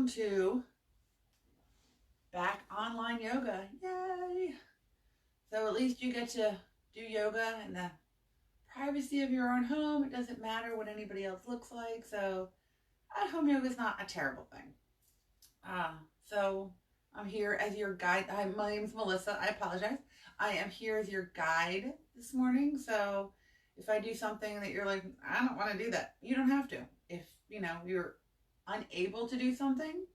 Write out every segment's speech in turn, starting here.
welcome to back online yoga. Yay! So at least you get to do yoga in the privacy of your own home. It doesn't matter what anybody else looks like. So at-home yoga is not a terrible thing. So I'm here as your guide. My name is Melissa. I apologize. I am here as your guide this morning. So if I do something that you're like, I don't want to do that, you don't have to. If you're unable to do something,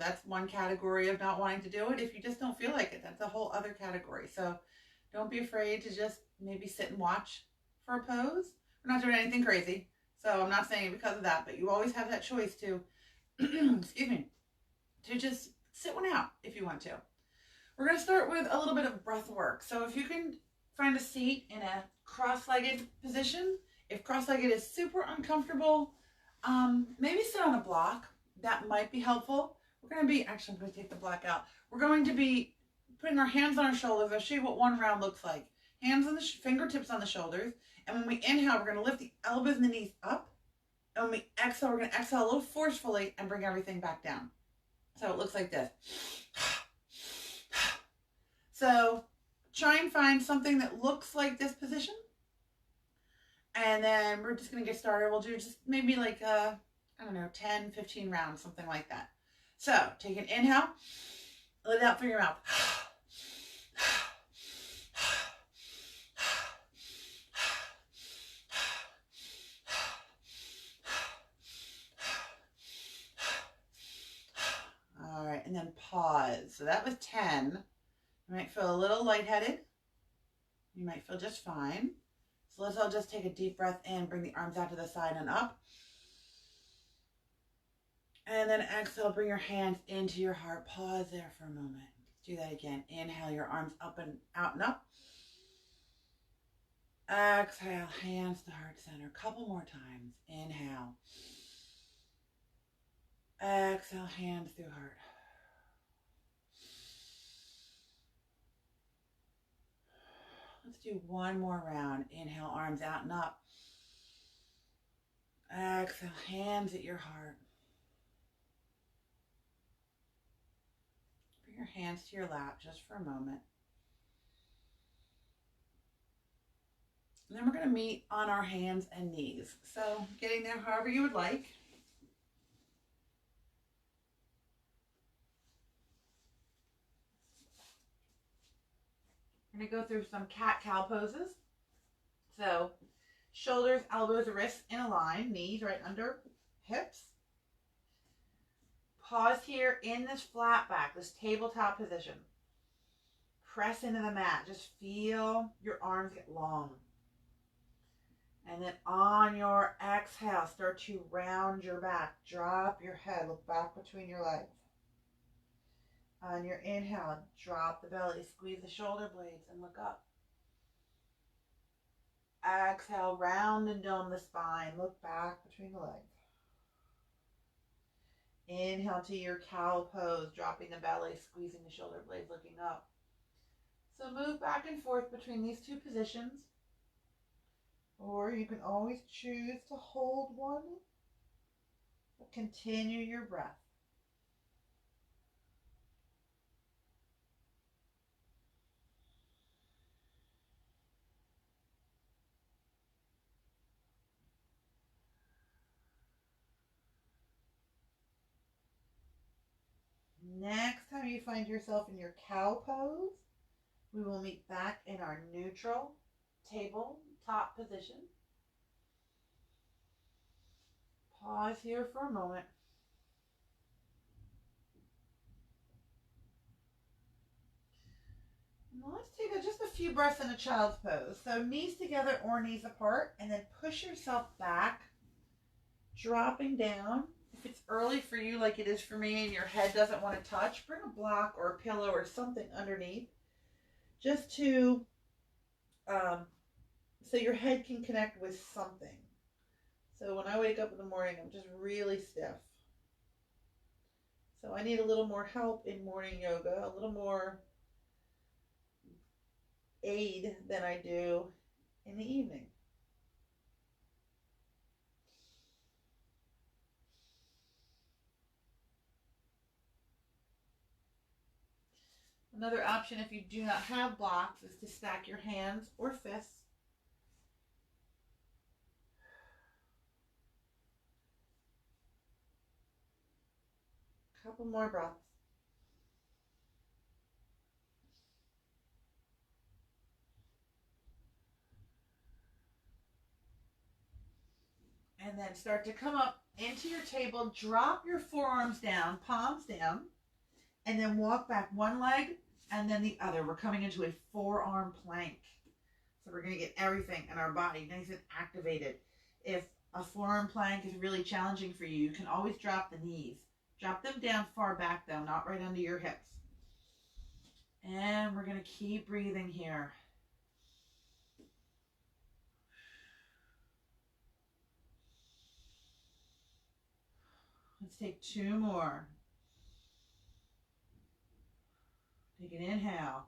that's one category of not wanting to do it. If you just don't feel like it, that's a whole other category. So don't be afraid to just maybe sit and watch for a pose. We're not doing anything crazy, so I'm not saying it because of that, but you always have that choice to excuse me, to just sit one out if you want to. We're going to start with a little bit of breath work. So if you can find a seat in a cross-legged position, if cross-legged is super uncomfortable, maybe sit on a block. That might be helpful. I'm going to take the block out. We're going to be putting our hands on our shoulders. I'll show you what one round looks like. Hands on the fingertips on the shoulders. And when we inhale, we're going to lift the elbows and the knees up. And when we exhale, we're going to exhale a little forcefully and bring everything back down. So it looks like this. So try and find something that looks like this position. And then we're just going to get started. We'll do just maybe like, 10, 15 rounds, something like that. So take an inhale, let it out through your mouth. All right, and then pause. So that was 10. You might feel a little lightheaded. You might feel just fine. So let's all just take a deep breath in, bring the arms out to the side and up. And then exhale, bring your hands into your heart. Pause there for a moment. Let's do that again. Inhale, your arms up and out and up. Exhale, hands to heart center. A couple more times. Inhale. Exhale, hands through heart. Let's do one more round. Inhale, arms out and up. Exhale, hands at your heart. Bring your hands to your lap just for a moment. And then we're going to meet on our hands and knees. So getting there however you would like. I'm going to go through some cat-cow poses. So shoulders, elbows, wrists in a line, knees right under hips. Pause here in this flat back, this tabletop position. Press into the mat. Just feel your arms get long. And then on your exhale, start to round your back. Drop your head, look back between your legs. On your inhale, drop the belly, squeeze the shoulder blades and look up. Exhale, round and dome the spine, look back between the legs. Inhale to your cow pose, dropping the belly, squeezing the shoulder blades, looking up. So move back and forth between these two positions. Or you can always choose to hold one, but continue your breath. Next time you find yourself in your cow pose, we will meet back in our neutral table top position. Pause here for a moment. Now let's take just a few breaths in a child's pose. So knees together or knees apart, and then push yourself back, dropping down. If it's early for you like it is for me and your head doesn't want to touch, bring a block or a pillow or something underneath just to so your head can connect with something. So when I wake up in the morning, I'm just really stiff. So I need a little more help in morning yoga, a little more aid than I do in the evening. Another option if you do not have blocks is to stack your hands or fists. Couple more breaths. And then start to come up into your table. Drop your forearms down, palms down, and then walk back one leg and then the other. We're coming into a forearm plank. So we're going to get everything in our body nice and activated. If a forearm plank is really challenging for you, you can always drop the knees. Drop them down far back though, not right under your hips. And we're going to keep breathing here. Let's take 2 more. Take an inhale.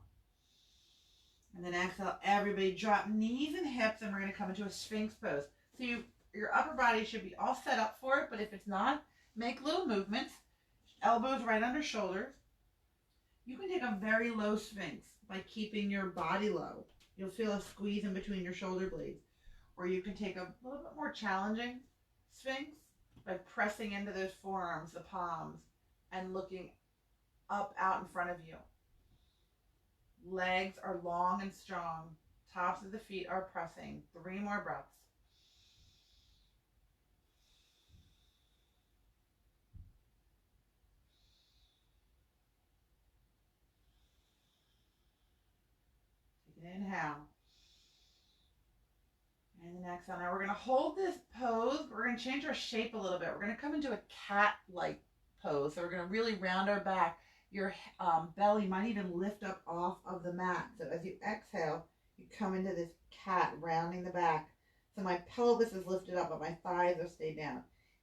And then exhale. Everybody drop knees and hips, and we're going to come into a Sphinx pose. So your upper body should be all set up for it, but if it's not, make little movements. Elbows right under shoulders. You can take a very low Sphinx by keeping your body low. You'll feel a squeeze in between your shoulder blades. Or you can take a little bit more challenging Sphinx by pressing into those forearms, the palms, and looking up out in front of you. Legs are long and strong. Tops of the feet are pressing. 3 more breaths. Take an inhale. And then exhale. Now we're going to hold this pose. We're going to change our shape a little bit. We're going to come into a cat-like pose. So we're going to really round our back. Your belly might even lift up off of the mat. So as you exhale, you come into this cat, rounding the back. So my pelvis is lifted up, but my thighs have stayed down.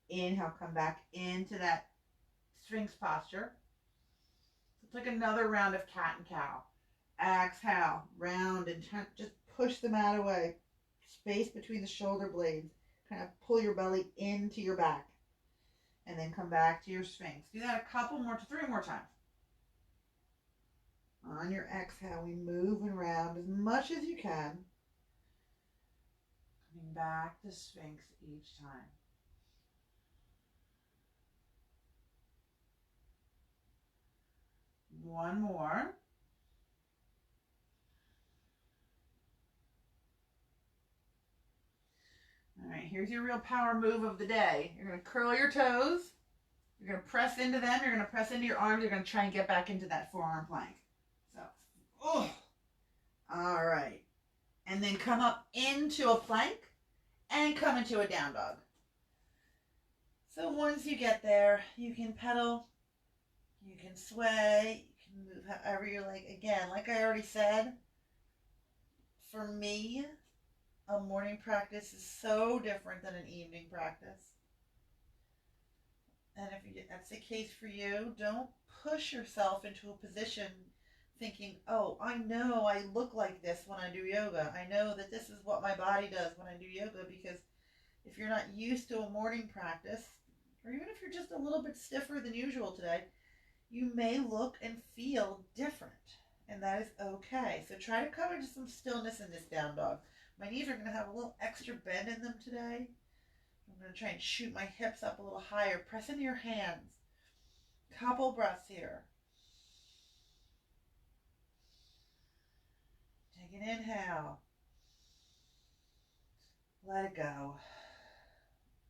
Inhale, come back into that Sphinx posture. It's like another round of cat and cow. Exhale, round and just push the mat away. Space between the shoulder blades. Kind of pull your belly into your back. And then come back to your Sphinx. Do that a couple more, 3 more times. On your exhale, we move and round as much as you can. Coming back to Sphinx each time. One more. All right, here's your real power move of the day. You're going to curl your toes. You're going to press into them. You're going to press into your arms. You're going to try and get back into that forearm plank. So, oh, all right. And then come up into a plank and come into a down dog. So once you get there, you can pedal, you can sway, you can move however you like. Again, like I already said, for me, a morning practice is so different than an evening practice. And if that's the case for you, don't push yourself into a position thinking, oh, I know I look like this when I do yoga. I know that this is what my body does when I do yoga, because if you're not used to a morning practice, or even if you're just a little bit stiffer than usual today, you may look and feel different, and that is okay. So try to come into some stillness in this down dog. My knees are going to have a little extra bend in them today. I'm going to try and shoot my hips up a little higher. Press into your hands. Couple breaths here. Take an inhale. Let it go.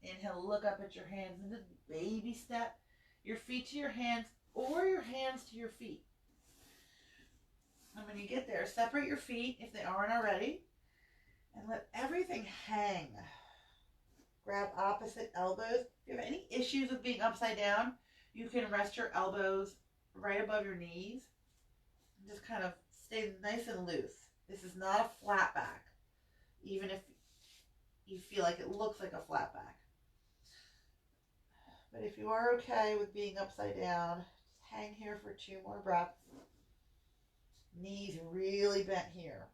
Inhale, look up at your hands and just baby step your feet to your hands or your hands to your feet. And when you get there, separate your feet if they aren't already and let everything hang. Grab opposite elbows. If you have any issues with being upside down, you can rest your elbows right above your knees. And just kind of stay nice and loose. This is not a flat back, even if you feel like it looks like a flat back. But if you are okay with being upside down, just hang here for 2 more breaths. Knees really bent here.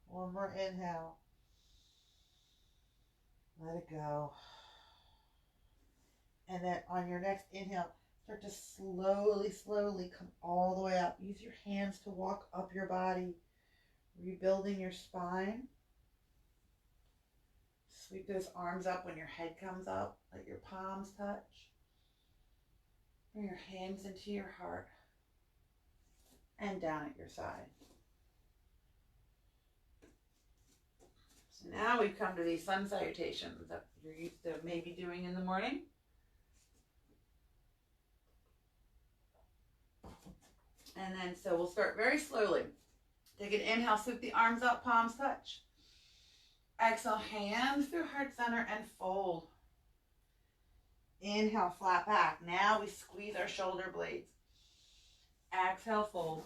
One more inhale. Let it go. And then on your next inhale, Start to slowly come all the way up. Use your hands to walk up your body, rebuilding your spine. Sweep those arms up when your head comes up. Let your palms touch. Bring your hands into your heart and down at your side. So now we've come to these sun salutations that you're used to maybe doing in the morning. And then, so we'll start very slowly. Take an inhale, sweep the arms up, palms touch. Exhale, hands through heart center and fold. Inhale, flat back. Now we squeeze our shoulder blades. Exhale, fold.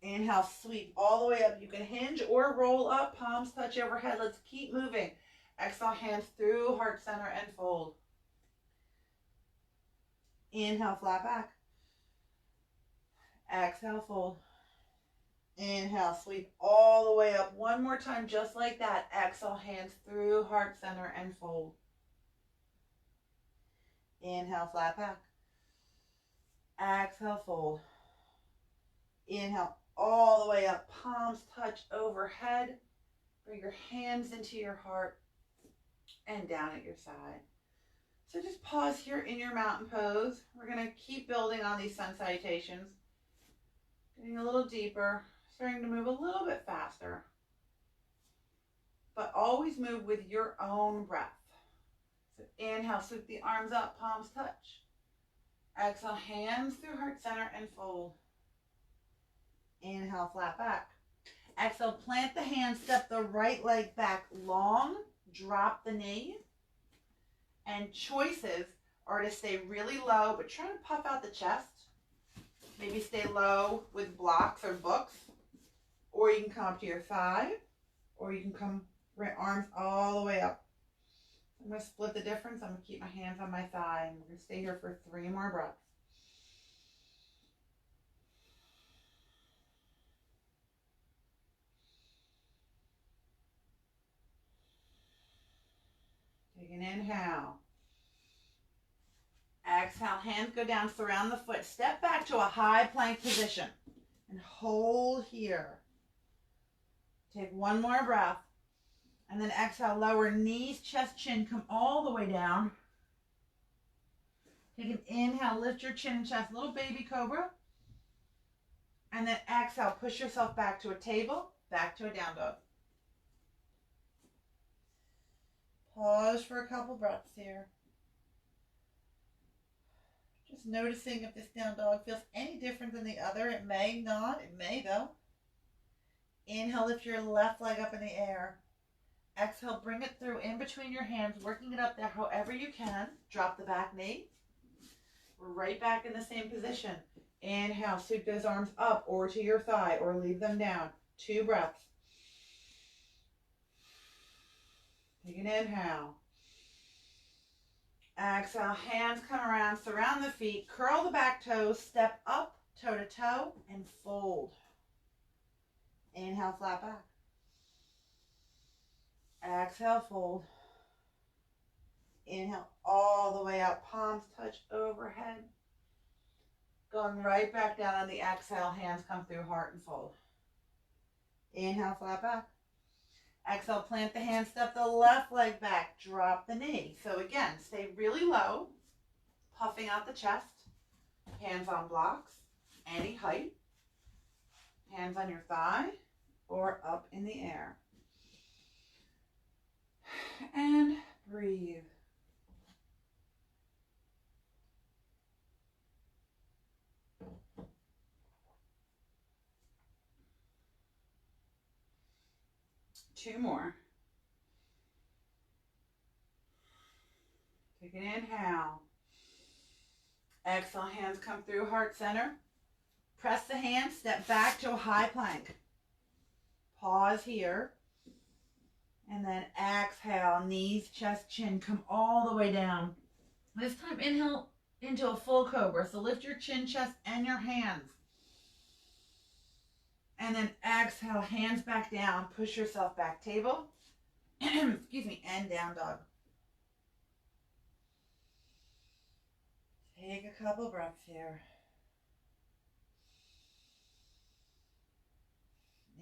Inhale, sweep all the way up. You can hinge or roll up, palms touch overhead. Let's keep moving. Exhale, hands through heart center and fold. Inhale, flat back. Exhale, fold. Inhale, sweep all the way up. One more time, just like that. Exhale, hands through heart center and fold. Inhale, flat back. Exhale, fold. Inhale, all the way up. Palms touch overhead. Bring your hands into your heart and down at your side. So just pause here in your mountain pose. We're going to keep building on these sun salutations. Getting a little deeper, starting to move a little bit faster. But always move with your own breath. So inhale, sweep the arms up, palms touch. Exhale, hands through heart center and fold. Inhale, flat back. Exhale, plant the hands, step the right leg back long, drop the knee. And choices are to stay really low, but try to puff out the chest. Maybe stay low with blocks or books. Or you can come up to your thigh, or you can come arms all the way up. I'm going to split the difference. I'm going to keep my hands on my thigh, and we're going to stay here for 3 more breaths. Take an inhale. Exhale, hands go down, surround the foot. Step back to a high plank position and hold here. Take 1 more breath. And then exhale, lower knees, chest, chin, come all the way down. Take an inhale, lift your chin and chest, little baby cobra. And then exhale, push yourself back to a table, back to a down dog. Pause for a couple breaths here. Just noticing if this down dog feels any different than the other. It may not, it may though. Inhale, lift your left leg up in the air. Exhale, bring it through in between your hands, working it up there however you can. Drop the back knee. We're right back in the same position. Inhale, sweep those arms up or to your thigh or leave them down. 2 breaths. Take an inhale. Exhale, hands come around, surround the feet, curl the back toes, step up, toe to toe, and fold. Inhale, flat back. Exhale, fold. Inhale, all the way up, palms touch overhead. Going right back down on the exhale, hands come through heart and fold. Inhale, flat back. Exhale, plant the hands, step the left leg back, drop the knee. So again, stay really low, puffing out the chest, hands on blocks, any height, hands on your thigh or up in the air. And breathe. Two more. Take an inhale. Exhale, hands come through heart center. Press the hands, step back to a high plank. Pause here. And then exhale, knees, chest, chin, come all the way down. This time inhale into a full cobra. So lift your chin, chest, and your hands. And then exhale, hands back down, push yourself back, table, excuse me, and down dog. Take a couple breaths here.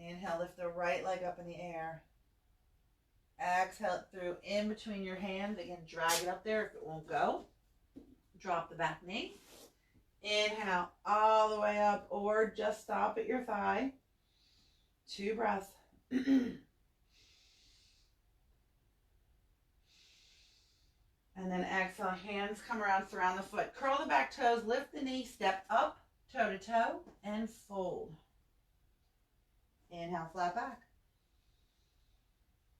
Inhale, lift the right leg up in the air. Exhale it through in between your hands. Again, drag it up there if it won't go. Drop the back knee. Inhale all the way up or just stop at your thigh. 2 breaths. And then exhale, hands come around, surround the foot. Curl the back toes, lift the knee, step up, toe to toe, and fold. Inhale, flat back.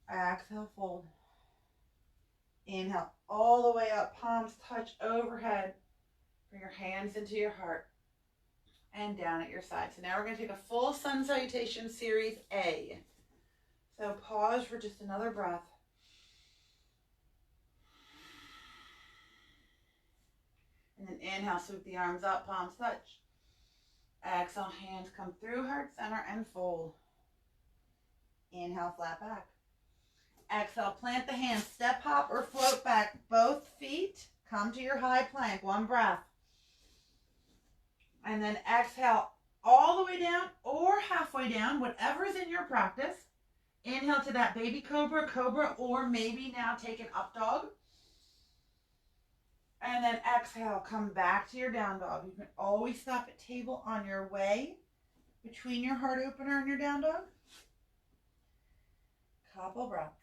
Exhale, fold. Inhale, all the way up, palms touch overhead. Bring your hands into your heart and down at your side. So now we're going to take a full sun salutation series A. So pause for just another breath. And then inhale, sweep the arms up, palms touch. Exhale, hands come through heart center and fold. Inhale, flat back. Exhale, plant the hands, step, hop, or float back. Both feet come to your high plank. 1 breath. And then exhale all the way down or halfway down, whatever is in your practice. Inhale to that baby cobra, cobra, or maybe now take an up dog. And then exhale, come back to your down dog. You can always stop at table on your way between your heart opener and your down dog. Couple breaths.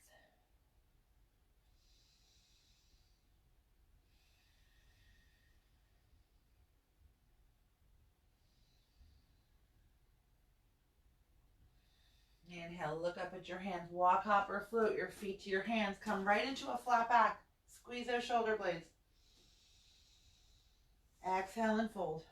Inhale, look up at your hands. Walk, hop, or float your feet to your hands. Come right into a flat back. Squeeze those shoulder blades. Exhale and fold.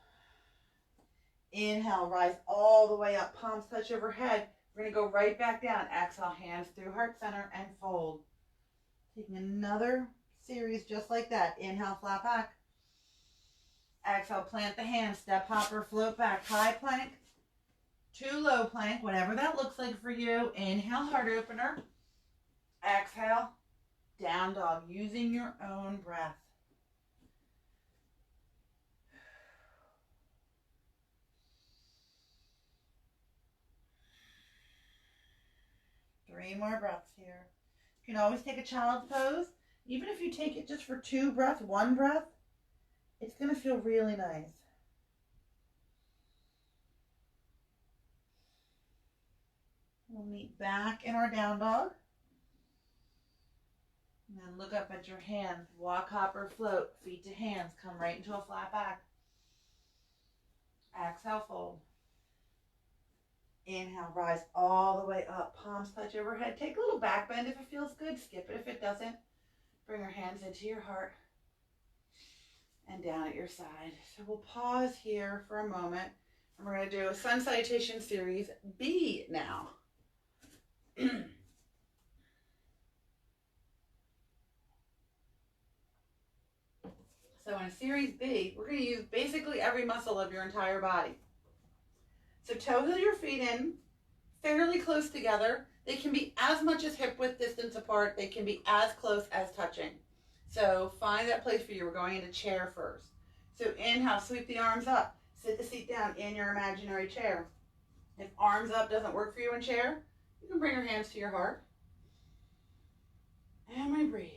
Inhale, rise all the way up. Palms touch overhead. We're going to go right back down. Exhale, hands through heart center and fold. Taking another series just like that. Inhale, flat back. Exhale, plant the hands. Step, hop, or float back. High plank to low plank, whatever that looks like for you. Inhale, heart opener. Exhale, down dog, using your own breath. Three more breaths here. You can always take a child's pose. Even if you take it just for 2 breaths, 1 breath, it's going to feel really nice. We'll meet back in our down dog. And then look up at your hands. Walk, hop, or float. Feet to hands. Come right into a flat back. Exhale, fold. Inhale, rise all the way up. Palms touch overhead. Take a little back bend if it feels good. Skip it if it doesn't. Bring your hands into your heart and down at your side. So we'll pause here for a moment. And we're going to do a sun salutation series B now. So in series B, we're going to use basically every muscle of your entire body. So toes of your feet in, fairly close together. They can be as much as hip width distance apart. They can be as close as touching. So find that place for you. We're going into chair first. So inhale, sweep the arms up. Sit the seat down in your imaginary chair. If arms up doesn't work for you in chair, you can bring your hands to your heart. And we breathe.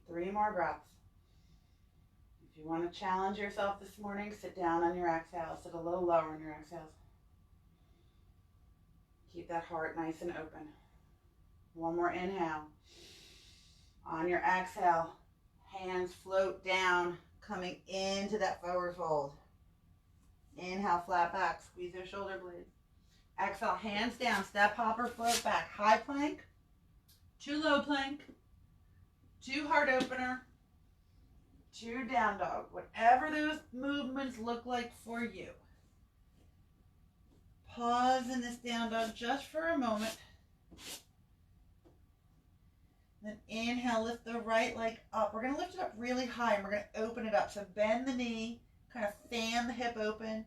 Three more breaths. If you want to challenge yourself this morning, sit down on your exhale. Sit a little lower on your exhales. Keep that heart nice and open. One more inhale. On your exhale, hands float down, coming into that forward fold. Inhale, flat back, squeeze those shoulder blades. Exhale, hands down, step, hop, or float back. High plank to low plank to heart opener to down dog. Whatever those movements look like for you. Pause in this down dog just for a moment. Then inhale, lift the right leg up. We're going to lift it up really high and we're going to open it up. So bend the knee, kind of fan the hip open.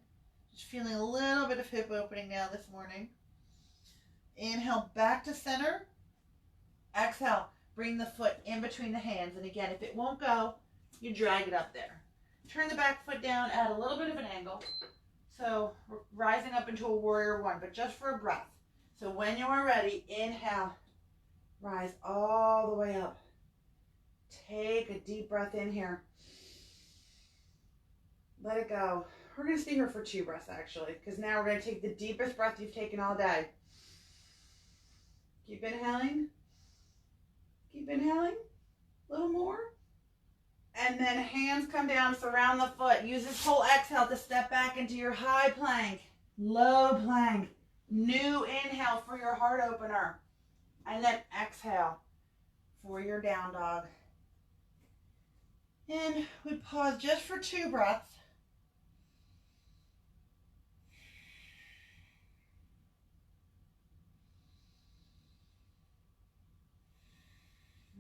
Just feeling a little bit of hip opening now this morning. Inhale, back to center. Exhale, bring the foot in between the hands. And again, if it won't go, you drag it up there. Turn the back foot down, add a little bit of an angle. So we're rising up into a warrior one, but just for a breath. So when you are ready, inhale, rise all the way up. Take a deep breath in here. Let it go. We're going to stay here for 2 breaths actually, because now we're going to take the deepest breath you've taken all day. Keep inhaling. Keep inhaling. A little more. And then hands come down, surround the foot. Use this whole exhale to step back into your high plank, low plank. New inhale for your heart opener. And then exhale for your down dog. And we pause just for 2 breaths.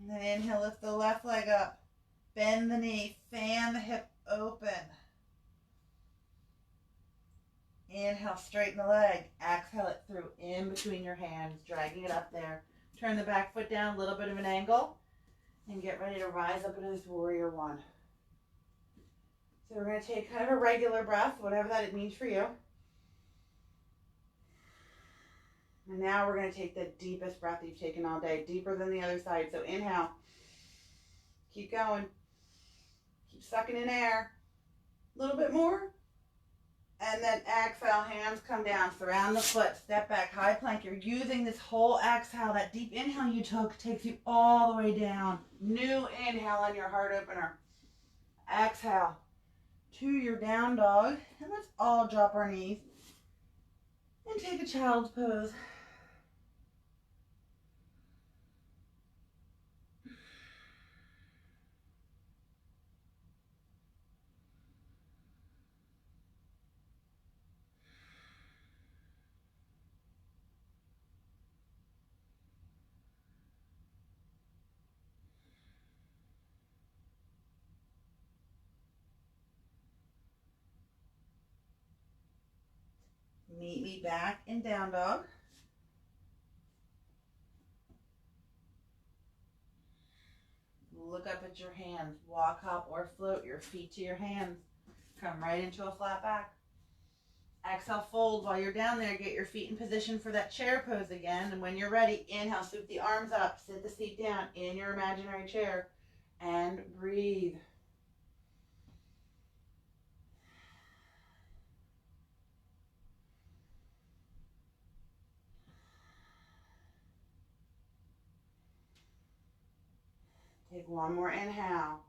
And then inhale, lift the left leg up. Bend the knee, fan the hip open. Inhale, straighten the leg. Exhale it through in between your hands, dragging it up there. Turn the back foot down, a little bit of an angle, and get ready to rise up into this warrior one. So we're going to take kind of a regular breath, whatever that it means for you. And now we're going to take the deepest breath you've taken all day, deeper than the other side. So inhale. Keep going. Keep sucking in air. A little bit more. And then exhale, hands come down, surround the foot, step back, high plank. You're using this whole exhale, that deep inhale you took takes you all the way down. New inhale on your heart opener. Exhale to your down dog. And let's all drop our knees and take a child's pose. Meet me back in down dog. Look up at your hands. Walk, hop, or float your feet to your hands. Come right into a flat back. Exhale, fold while you're down there. Get your feet in position for that chair pose again. And when you're ready, inhale, sweep the arms up. Sit the seat down in your imaginary chair. And breathe. Take one more inhale.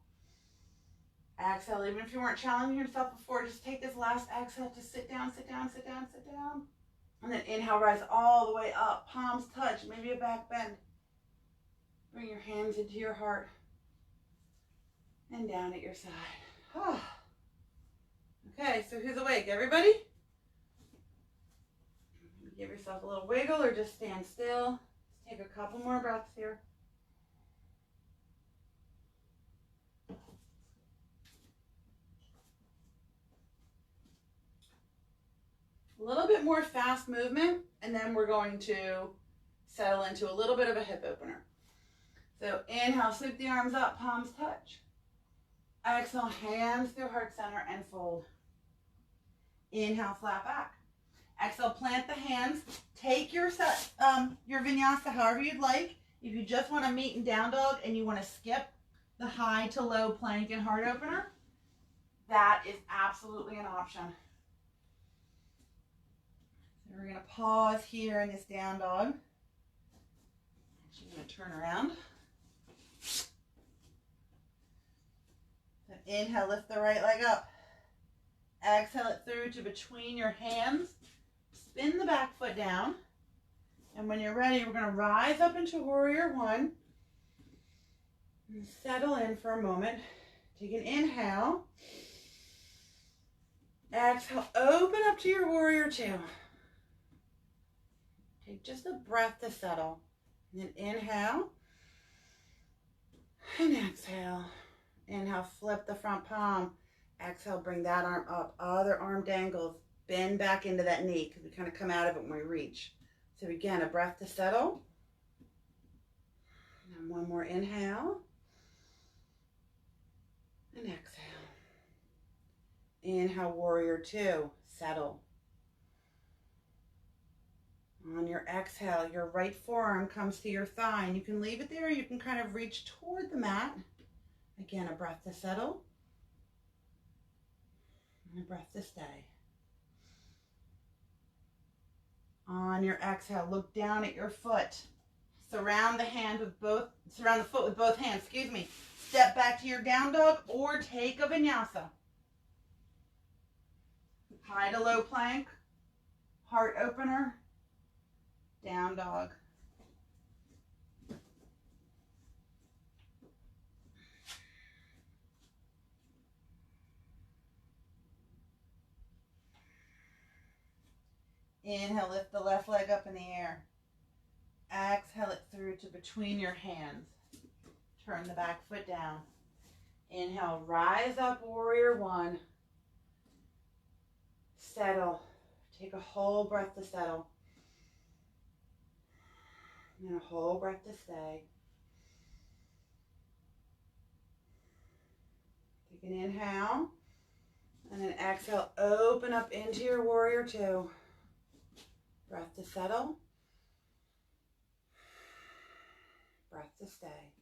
Exhale, even if you weren't challenging yourself before, just take this last exhale to sit down, sit down, sit down, sit down. And then inhale, rise all the way up. Palms touch, maybe a back bend. Bring your hands into your heart. And down at your side. Oh. Okay, so who's awake? Everybody? Give yourself a little wiggle or just stand still. Let's take a couple more breaths here. A little bit more fast movement, and then we're going to settle into a little bit of a hip opener. So inhale, sweep the arms up, palms touch. Exhale, hands through heart center and fold. Inhale, flat back. Exhale, plant the hands. Take your vinyasa however you'd like. If you just want to meet in down dog and you want to skip the high to low plank and heart opener, that is absolutely an option. So we're going to pause here in this down dog. Actually, I'm going to turn around. So inhale, lift the right leg up. Exhale it through to between your hands. Spin the back foot down. And when you're ready, we're going to rise up into warrior one. And settle in for a moment. Take an inhale. Exhale, open up to your warrior two. Take just a breath to settle. And then inhale. And exhale. Inhale, flip the front palm. Exhale, bring that arm up. Other arm dangles. Bend back into that knee because we kind of come out of it when we reach. So again, a breath to settle. And one more inhale and exhale. Inhale, warrior two, settle. On your exhale, your right forearm comes to your thigh, and you can leave it there. You can kind of reach toward the mat. Again, a breath to settle, and a breath to stay. On your exhale, look down at your foot. Surround the foot with both hands, Step back to your down dog or take a vinyasa. High to low plank, heart opener, down dog. Inhale, lift the left leg up in the air. Exhale it through to between your hands. Turn the back foot down. Inhale, rise up, warrior one. Settle. Take a whole breath to settle. And a whole breath to stay. Take an inhale. And then exhale, open up into your warrior two. Breath to settle. Breath to stay.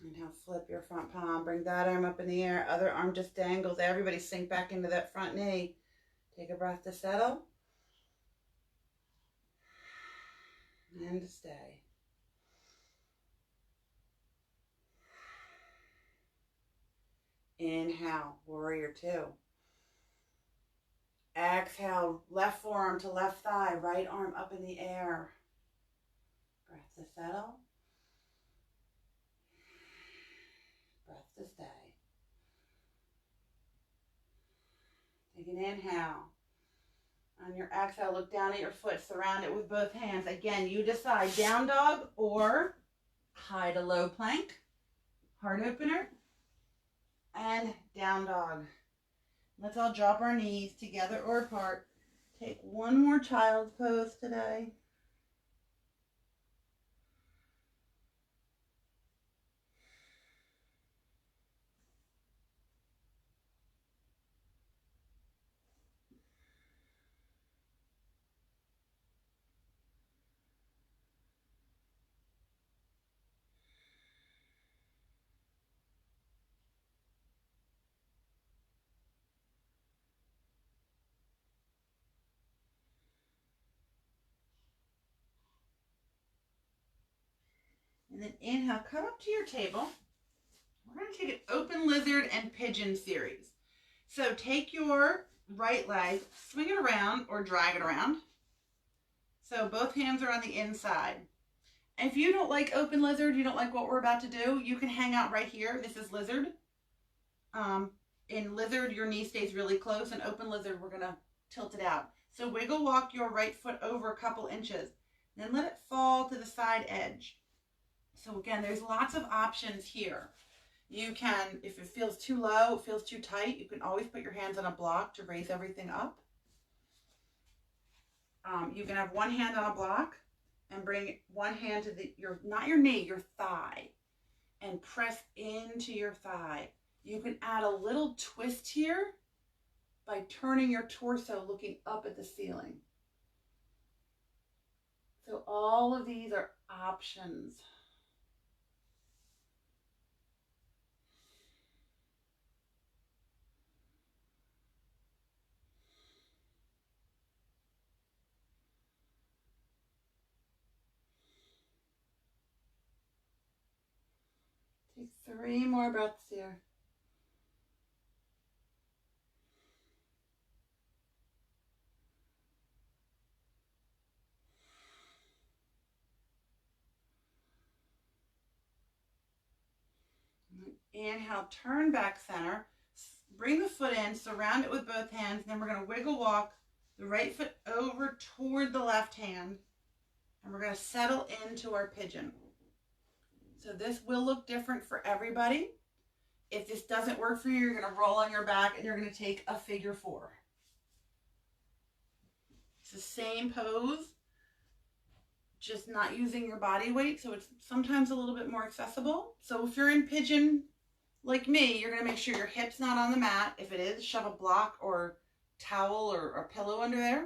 Inhale, flip your front palm. Bring that arm up in the air. Other arm just dangles. Everybody sink back into that front knee. Take a breath to settle. And to stay. Inhale, warrior two. Exhale, left forearm to left thigh, right arm up in the air. Breath to settle. Breath to stay. Take an inhale. On your exhale, look down at your foot, surround it with both hands. Again, you decide down dog or high to low plank, heart opener, and down dog. Let's all drop our knees together or apart. Take one more child's pose today. And then inhale, come up to your table. We're going to take an open lizard and pigeon series. So take your right leg, swing it around or drag it around. So both hands are on the inside. And if you don't like open lizard, you don't like what we're about to do, you can hang out right here. This is lizard. In lizard, your knee stays really close. In open lizard, we're going to tilt it out. So wiggle walk your right foot over a couple inches. Then let it fall to the side edge. So again, there's lots of options here. You can, if it feels too low, it feels too tight, you can always put your hands on a block to raise everything up. You can have one hand on a block and bring one hand to not your knee, your thigh, and press into your thigh. You can add a little twist here by turning your torso looking up at the ceiling. So all of these are options. Take 3 more breaths here. Inhale, turn back center. Bring the foot in, surround it with both hands. Then we're going to wiggle walk the right foot over toward the left hand. And we're going to settle into our pigeon. So this will look different for everybody. If this doesn't work for you, you're going to roll on your back and you're going to take a figure 4. It's the same pose. just not using your body weight, so it's sometimes a little bit more accessible. So if you're in pigeon like me, you're going to make sure your hip's not on the mat. If it is, shove a block or towel or a pillow under there.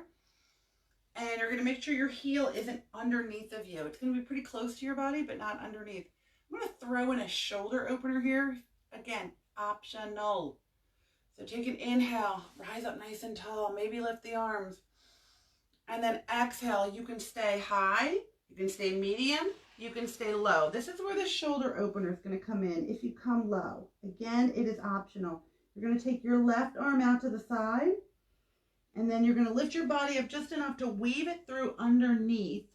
And you're going to make sure your heel isn't underneath of you. It's going to be pretty close to your body, but not underneath. I'm going to throw in a shoulder opener here. Again, optional. So take an inhale, rise up nice and tall, maybe lift the arms. And then exhale, you can stay high, you can stay medium, you can stay low. This is where the shoulder opener is going to come in if you come low. Again, it is optional. You're going to take your left arm out to the side, and then you're going to lift your body up just enough to weave it through underneath.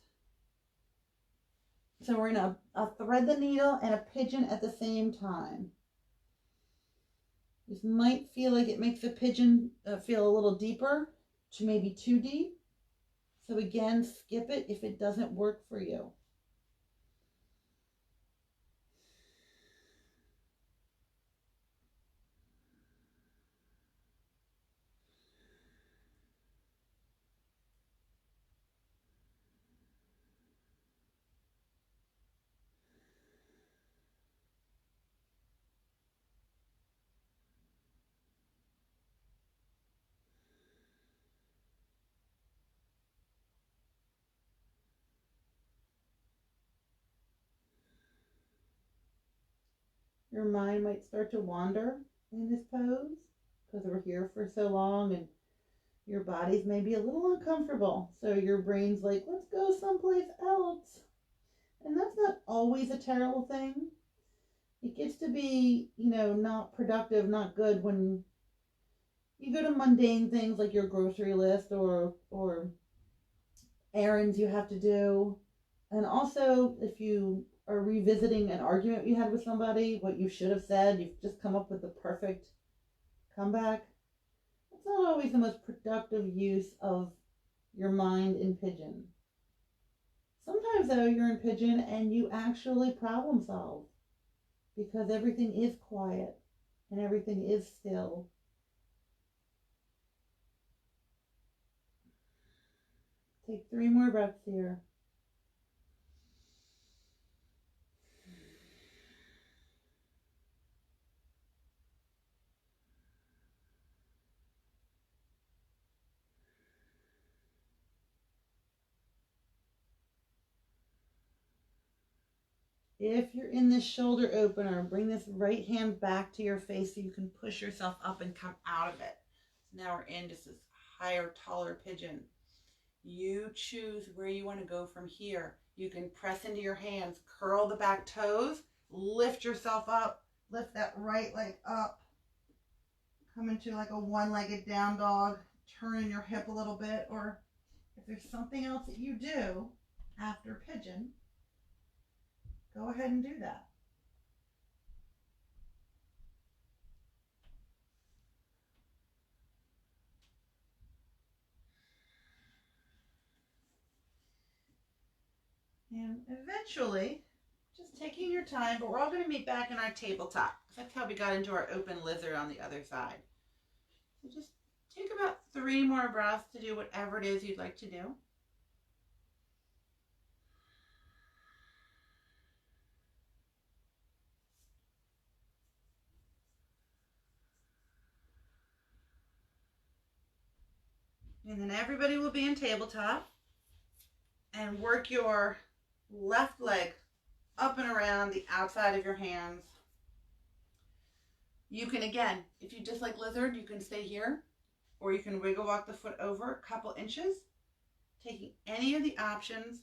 So we're going to thread the needle and a pigeon at the same time. This might feel like it makes the pigeon feel a little deeper to maybe too deep. So again, skip it if it doesn't work for you. Your mind might start to wander in this pose because we're here for so long and your body's maybe a little uncomfortable. So your brain's like, let's go someplace else. And that's not always a terrible thing. It gets to be, not productive, not good when you go to mundane things like your grocery list or errands you have to do. And also, if you are revisiting an argument you had with somebody, what you should have said, you've just come up with the perfect comeback. That's not always the most productive use of your mind in pigeon. Sometimes, though, you're in pigeon and you actually problem solve because everything is quiet and everything is still. Take 3 more breaths here. If you're in this shoulder opener, bring this right hand back to your face so you can push yourself up and come out of it. So now we're in just this higher, taller pigeon. You choose where you want to go from here. You can press into your hands, curl the back toes, lift yourself up, lift that right leg up, come into like a one-legged down dog, turn in your hip a little bit, or if there's something else that you do after pigeon, go ahead and do that. And eventually, just taking your time, but we're all going to meet back in our tabletop. That's how we got into our open lizard on the other side. So just take about 3 more breaths to do whatever it is you'd like to do. And then everybody will be in tabletop and work your left leg up and around the outside of your hands. You can, again, if you just like lizard, you can stay here, or you can wiggle walk the foot over a couple inches, taking any of the options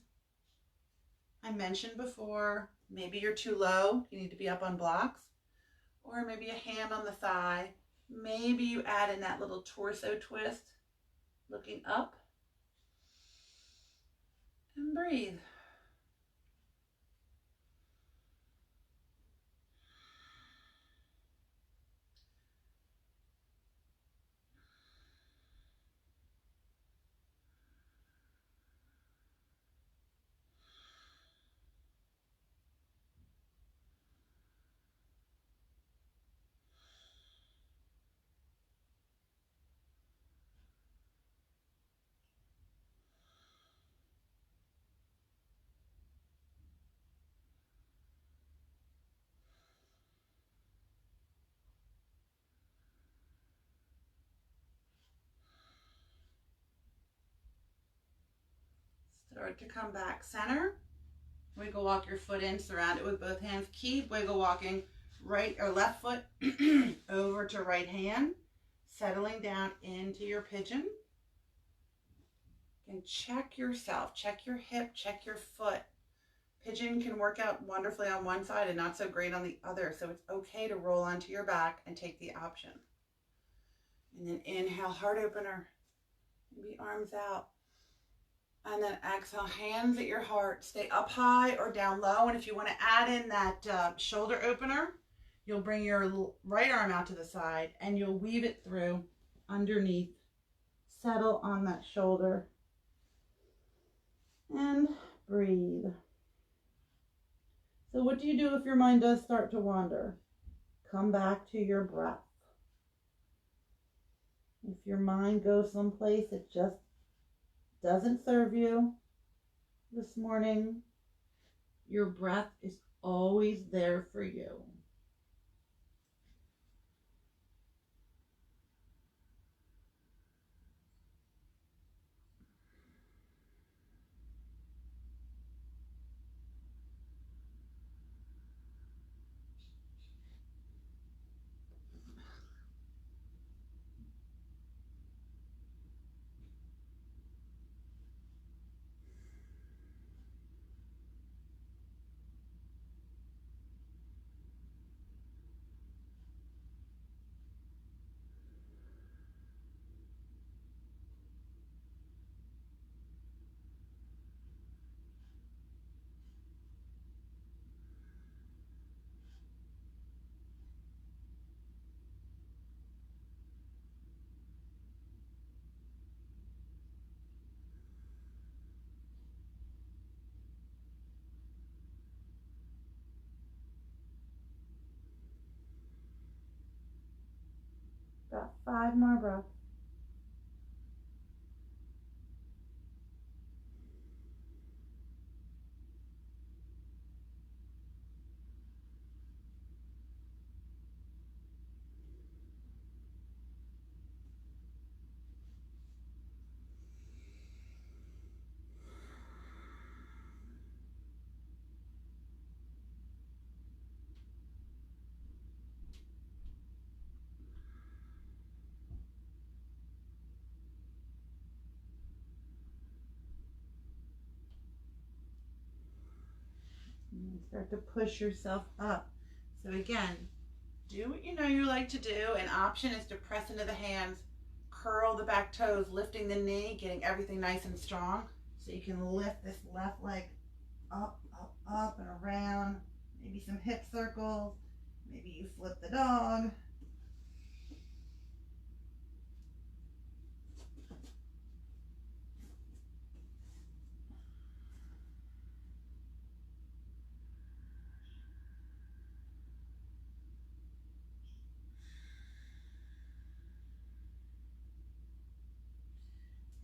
I mentioned before. Maybe you're too low, you need to be up on blocks, or maybe a hand on the thigh. Maybe you add in that little torso twist, looking up, and breathe. Start to come back center. Wiggle walk your foot in, surround it with both hands. Keep wiggle walking right or left foot over to right hand, settling down into your pigeon. And check yourself, check your hip, check your foot. Pigeon can work out wonderfully on one side and not so great on the other, so it's okay to roll onto your back and take the option. And then inhale, heart opener, maybe arms out. And then exhale, hands at your heart. Stay up high or down low. And if you want to add in that shoulder opener, you'll bring your right arm out to the side and you'll weave it through underneath. Settle on that shoulder. And breathe. So what do you do if your mind does start to wander? Come back to your breath. If your mind goes someplace it just doesn't serve you this morning, your breath is always there for you. About 5 more breaths. And start to push yourself up. So again, do what you know you like to do. An option is to press into the hands, curl the back toes, lifting the knee, getting everything nice and strong. So you can lift this left leg up, up, up and around. Maybe some hip circles. Maybe you flip the dog.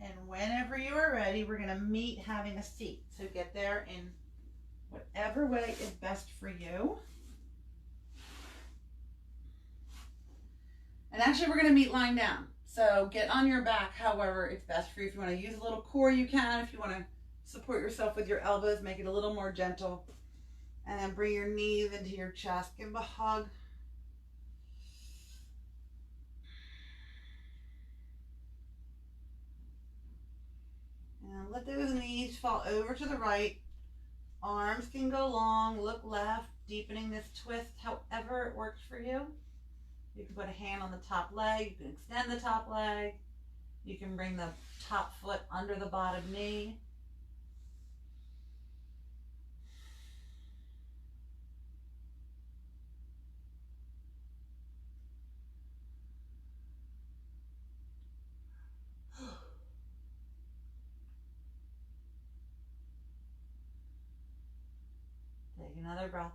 And whenever you are ready, we're going to meet having a seat. So get there in whatever way is best for you. And actually, we're going to meet lying down. So get on your back, however it's best for you. If you want to use a little core, you can. If you want to support yourself with your elbows, make it a little more gentle. And then bring your knees into your chest. Give them a hug. And let those knees fall over to the right. Arms can go long, look left, deepening this twist however it works for you. You can put a hand on the top leg, you can extend the top leg, you can bring the top foot under the bottom knee. Take another breath.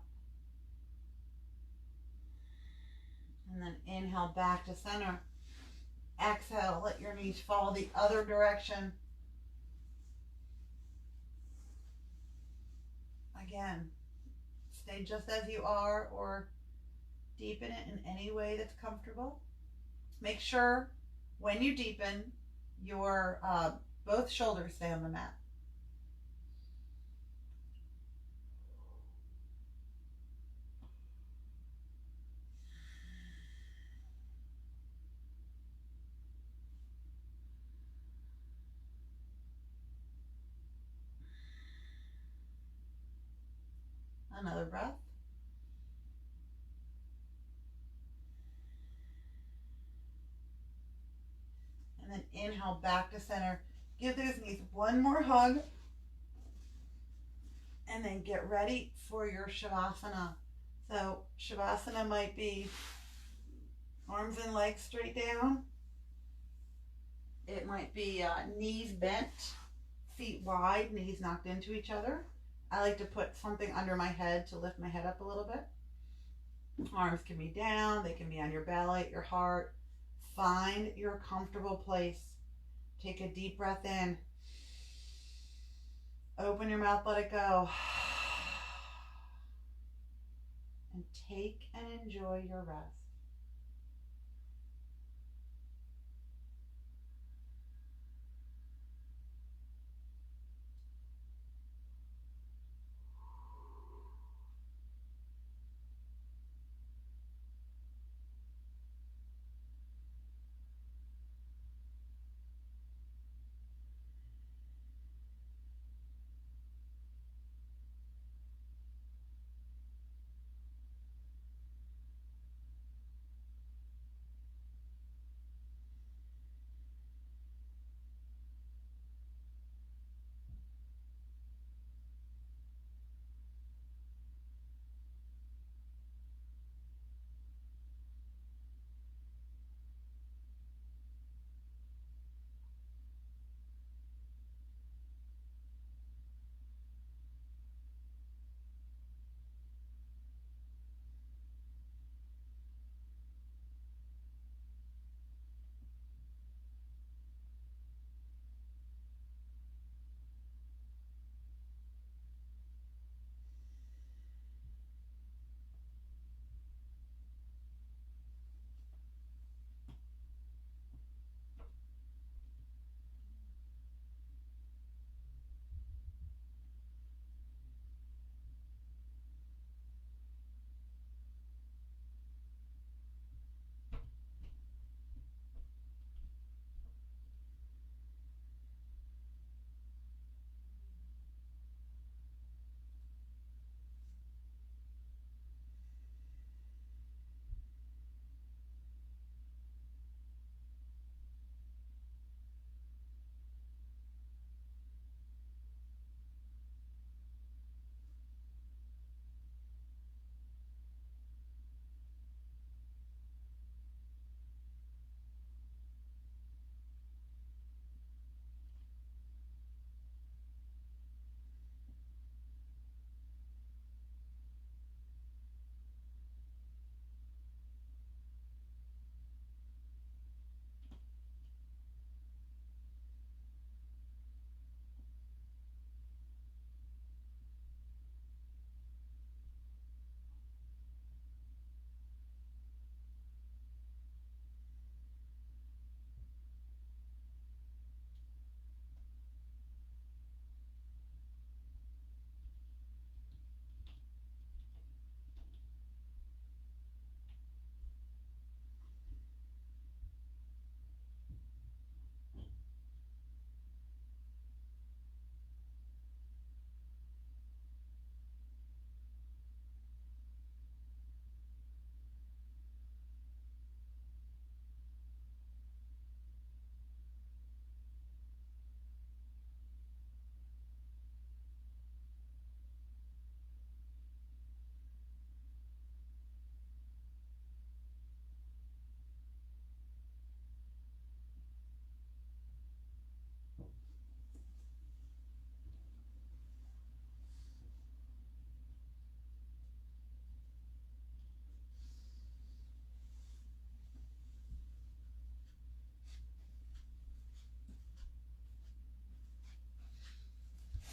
And then inhale back to center. Exhale, let your knees fall the other direction. Again, stay just as you are or deepen it in any way that's comfortable. Make sure when you deepen, your both shoulders stay on the mat. Another breath. And then inhale back to center. Give those knees one more hug. And then get ready for your Shavasana. So Shavasana might be arms and legs straight down. It might be knees bent, feet wide, knees knocked into each other. I like to put something under my head to lift my head up a little bit. Arms can be down, they can be on your belly, your heart. Find your comfortable place. Take a deep breath in. Open your mouth, let it go. And take and enjoy your rest.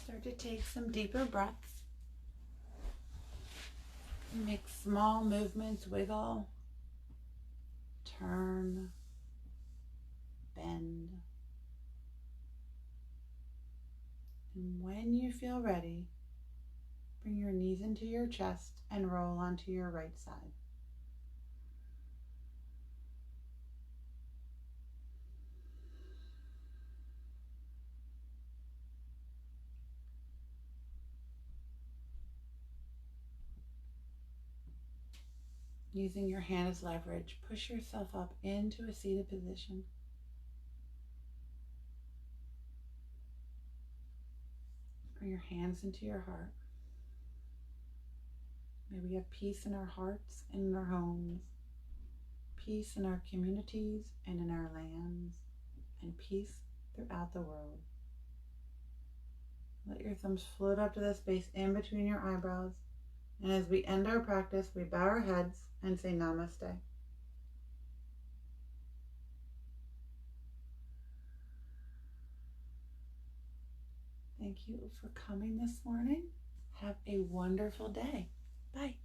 Start to take some deeper breaths. Make small movements, wiggle, turn, bend. And when you feel ready, bring your knees into your chest and roll onto your right side. Using your hand as leverage, push yourself up into a seated position. Bring your hands into your heart. May we have peace in our hearts and in our homes, peace in our communities and in our lands, and peace throughout the world. Let your thumbs float up to the space in between your eyebrows. And as we end our practice, we bow our heads and say namaste. Thank you for coming this morning. Have a wonderful day. Bye.